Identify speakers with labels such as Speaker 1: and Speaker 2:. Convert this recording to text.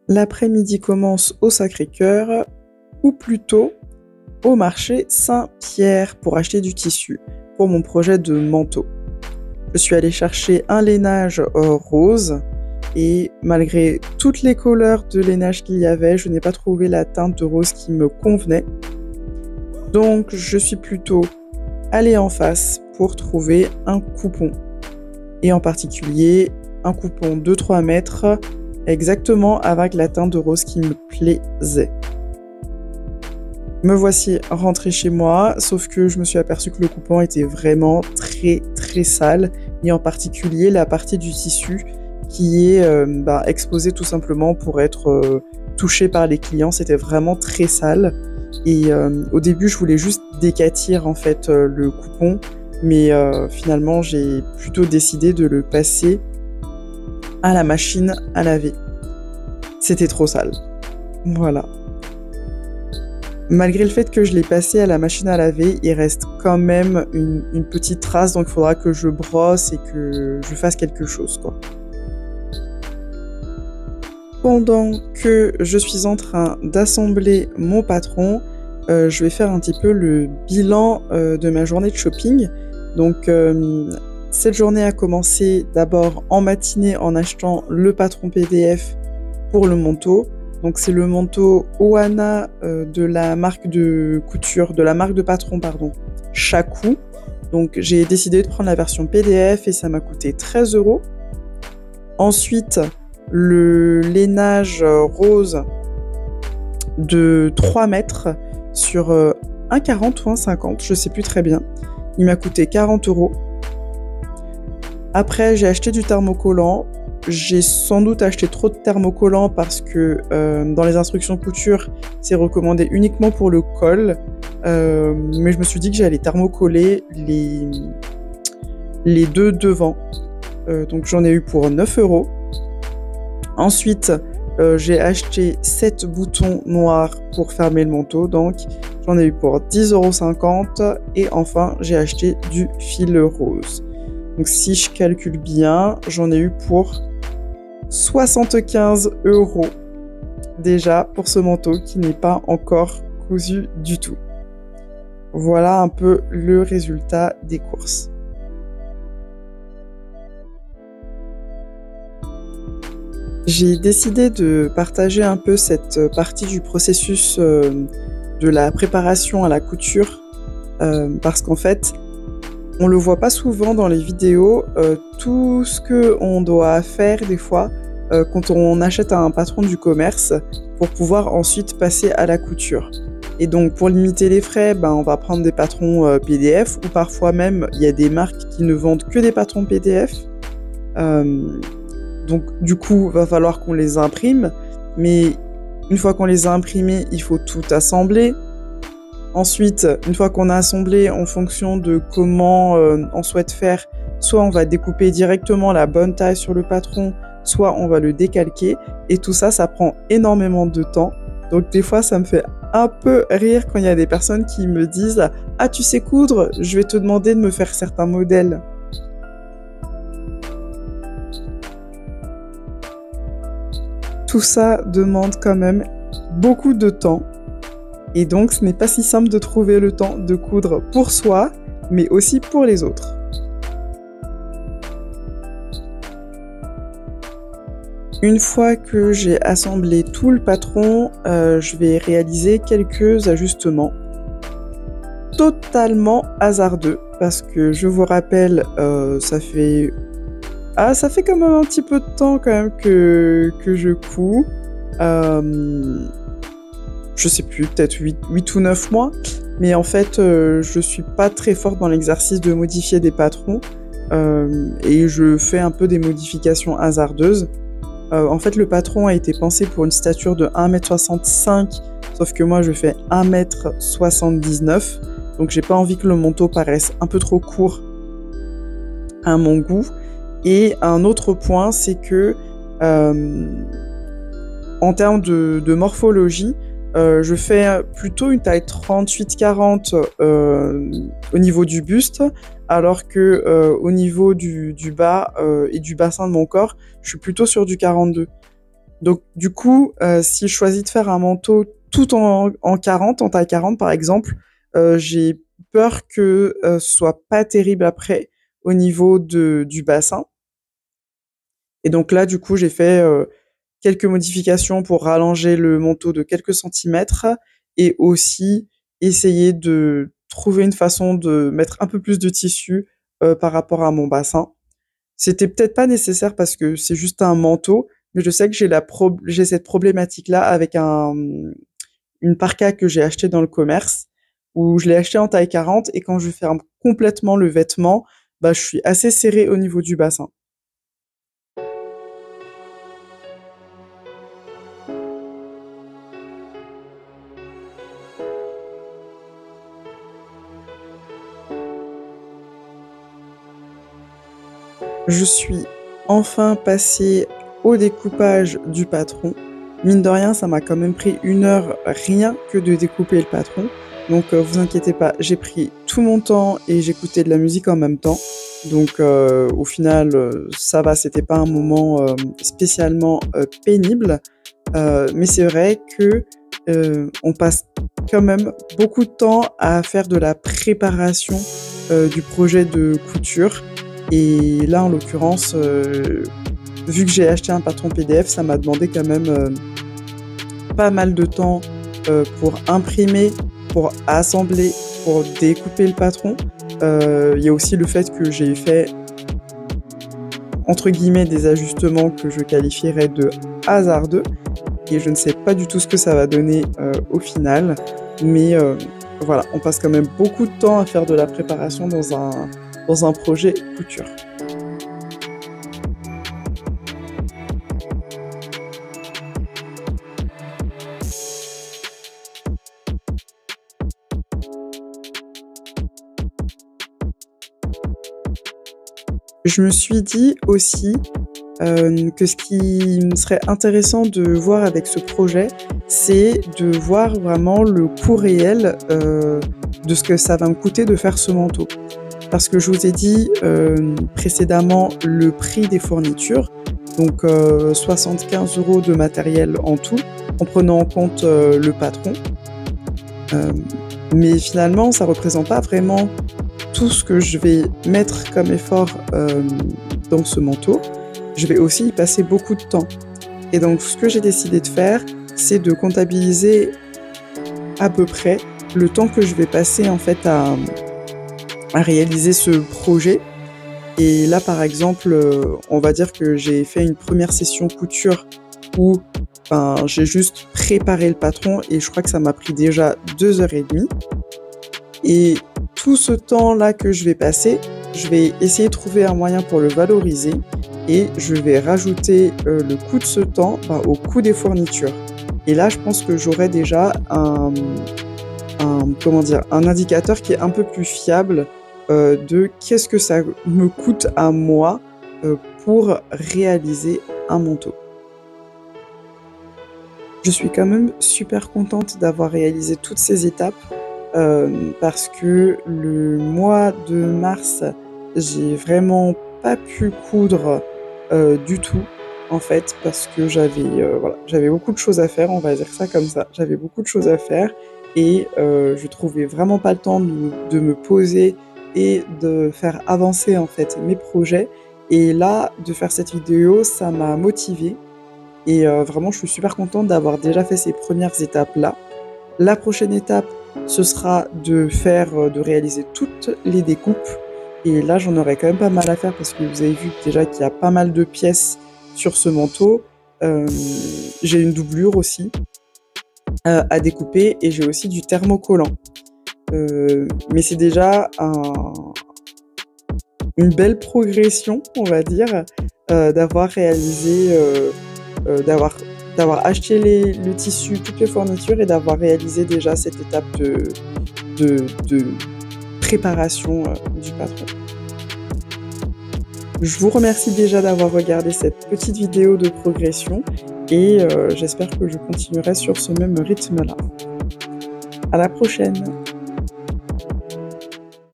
Speaker 1: L'après-midi commence au Sacré-Cœur, ou plutôt au marché Saint-Pierre pour acheter du tissu pour mon projet de manteau. Je suis allée chercher un lainage rose et malgré toutes les couleurs de lainage qu'il y avait, je n'ai pas trouvé la teinte de rose qui me convenait. Donc je suis plutôt allée en face pour trouver un coupon. Et en particulier un coupon de 3 mètres exactement avec la teinte de rose qui me plaisait. Me voici rentrée chez moi, sauf que je me suis aperçue que le coupon était vraiment très sale, et en particulier la partie du tissu qui est exposée tout simplement pour être touchée par les clients. C'était vraiment très sale, et au début je voulais juste décatir en fait le coupon, mais finalement j'ai plutôt décidé de le passer à la machine à laver. C'était trop sale. Voilà. Malgré le fait que je l'ai passé à la machine à laver, il reste quand même une petite trace, donc il faudra que je brosse et que je fasse quelque chose, quoi. Pendant que je suis en train d'assembler mon patron, je vais faire un petit peu le bilan de ma journée de shopping. Donc cette journée a commencé d'abord en matinée en achetant le patron PDF pour le manteau. Donc c'est le manteau Ohana de la marque de couture, de la marque de patron, pardon, Shaku. Donc j'ai décidé de prendre la version PDF et ça m'a coûté 13 €. Ensuite, le lainage rose de 3 mètres sur 1,40 ou 1,50, je sais plus très bien. Il m'a coûté 40 €. Après, j'ai acheté du thermocollant. J'ai sans doute acheté trop de thermocollant parce que dans les instructions couture, c'est recommandé uniquement pour le col. Mais je me suis dit que j'allais thermocoller les deux devant. Donc j'en ai eu pour 9 €. Ensuite, j'ai acheté 7 boutons noirs pour fermer le manteau. Donc j'en ai eu pour 10,50 €. Et enfin, j'ai acheté du fil rose. Donc si je calcule bien, j'en ai eu pour 75 € déjà pour ce manteau qui n'est pas encore cousu du tout. Voilà un peu le résultat des courses. J'ai décidé de partager un peu cette partie du processus de la préparation à la couture parce qu'en fait, on le voit pas souvent dans les vidéos, tout ce qu'on doit faire des fois quand on achète un patron du commerce pour pouvoir ensuite passer à la couture. Et donc pour limiter les frais, on va prendre des patrons PDF ou parfois même il y a des marques qui ne vendent que des patrons PDF. Donc du coup, va falloir qu'on les imprime, mais une fois qu'on les a imprimés, il faut tout assembler. Ensuite, une fois qu'on a assemblé en fonction de comment on souhaite faire, soit on va découper directement la bonne taille sur le patron, soit on va le décalquer. Et tout ça, ça prend énormément de temps. Donc des fois, ça me fait un peu rire quand il y a des personnes qui me disent « Ah, tu sais coudre, je vais te demander de me faire certains modèles. » Tout ça demande quand même beaucoup de temps. Et donc, ce n'est pas si simple de trouver le temps de coudre pour soi, mais aussi pour les autres. Une fois que j'ai assemblé tout le patron, je vais réaliser quelques ajustements totalement hasardeux, parce que je vous rappelle, ça fait quand même un petit peu de temps quand même que je couds. Je sais plus, peut-être 8 ou 9 mois, mais en fait, je suis pas très forte dans l'exercice de modifier des patrons, et je fais un peu des modifications hasardeuses. En fait, le patron a été pensé pour une stature de 1,65 m, sauf que moi, je fais 1,79 m, donc j'ai pas envie que le manteau paraisse un peu trop court à mon goût. Et un autre point, c'est que, en termes de morphologie, je fais plutôt une taille 38-40 au niveau du buste, alors que au niveau du bas et du bassin de mon corps, je suis plutôt sur du 42. Donc du coup, si je choisis de faire un manteau tout en 40, en taille 40 par exemple, j'ai peur que ce soit pas terrible après au niveau du bassin. Et donc là, du coup, j'ai fait quelques modifications pour rallonger le manteau de quelques centimètres et aussi essayer de trouver une façon de mettre un peu plus de tissu par rapport à mon bassin. C'était peut-être pas nécessaire parce que c'est juste un manteau, mais je sais que j'ai cette problématique-là avec une parka que j'ai achetée dans le commerce, où je l'ai acheté en taille 40 et quand je ferme complètement le vêtement, bah, je suis assez serrée au niveau du bassin. Je suis enfin passée au découpage du patron. Mine de rien, ça m'a quand même pris 1 heure rien que de découper le patron. Donc vous inquiétez pas, j'ai pris tout mon temps et j'écoutais de la musique en même temps. Donc au final, ça va, c'était pas un moment spécialement pénible. Mais c'est vrai que on passe quand même beaucoup de temps à faire de la préparation du projet de couture. Et là, en l'occurrence, vu que j'ai acheté un patron PDF, ça m'a demandé quand même pas mal de temps pour imprimer, pour assembler, pour découper le patron. Il y a aussi le fait que j'ai fait, entre guillemets, des ajustements que je qualifierais de hasardeux. Et je ne sais pas du tout ce que ça va donner au final. Mais voilà, on passe quand même beaucoup de temps à faire de la préparation dans un projet couture. Je me suis dit aussi que ce qui me serait intéressant de voir avec ce projet, c'est de voir vraiment le coût réel de ce que ça va me coûter de faire ce manteau. Parce que je vous ai dit précédemment le prix des fournitures, donc 75 € de matériel en tout, en prenant en compte le patron. Mais finalement, ça représente pas vraiment tout ce que je vais mettre comme effort dans ce manteau. Je vais aussi y passer beaucoup de temps. Et donc, ce que j'ai décidé de faire, c'est de comptabiliser à peu près le temps que je vais passer en fait à réaliser ce projet. Et là, par exemple, on va dire que j'ai fait une première session couture où j'ai juste préparé le patron et je crois que ça m'a pris déjà 2h30. Et tout ce temps-là que je vais passer, je vais essayer de trouver un moyen pour le valoriser et je vais rajouter le coût de ce temps au coût des fournitures. Et là, je pense que j'aurai déjà un indicateur qui est un peu plus fiable de qu'est-ce que ça me coûte à moi pour réaliser un manteau. Je suis quand même super contente d'avoir réalisé toutes ces étapes parce que le mois de mars, j'ai vraiment pas pu coudre du tout en fait parce que j'avais beaucoup de choses à faire, on va dire ça comme ça. J'avais beaucoup de choses à faire et je trouvais vraiment pas le temps de me poser et de faire avancer en fait mes projets. Et là, de faire cette vidéo, ça m'a motivée et vraiment je suis super contente d'avoir déjà fait ces premières étapes-là. La prochaine étape, ce sera de réaliser toutes les découpes. Et là, j'en aurai quand même pas mal à faire parce que vous avez vu déjà qu'il y a pas mal de pièces sur ce manteau. J'ai une doublure aussi à découper et j'ai aussi du thermocollant. Mais c'est déjà une belle progression, on va dire, d'avoir réalisé, d'avoir acheté le tissu, toutes les fournitures et d'avoir réalisé déjà cette étape de préparation du patron. Je vous remercie déjà d'avoir regardé cette petite vidéo de progression et j'espère que je continuerai sur ce même rythme-là. À la prochaine!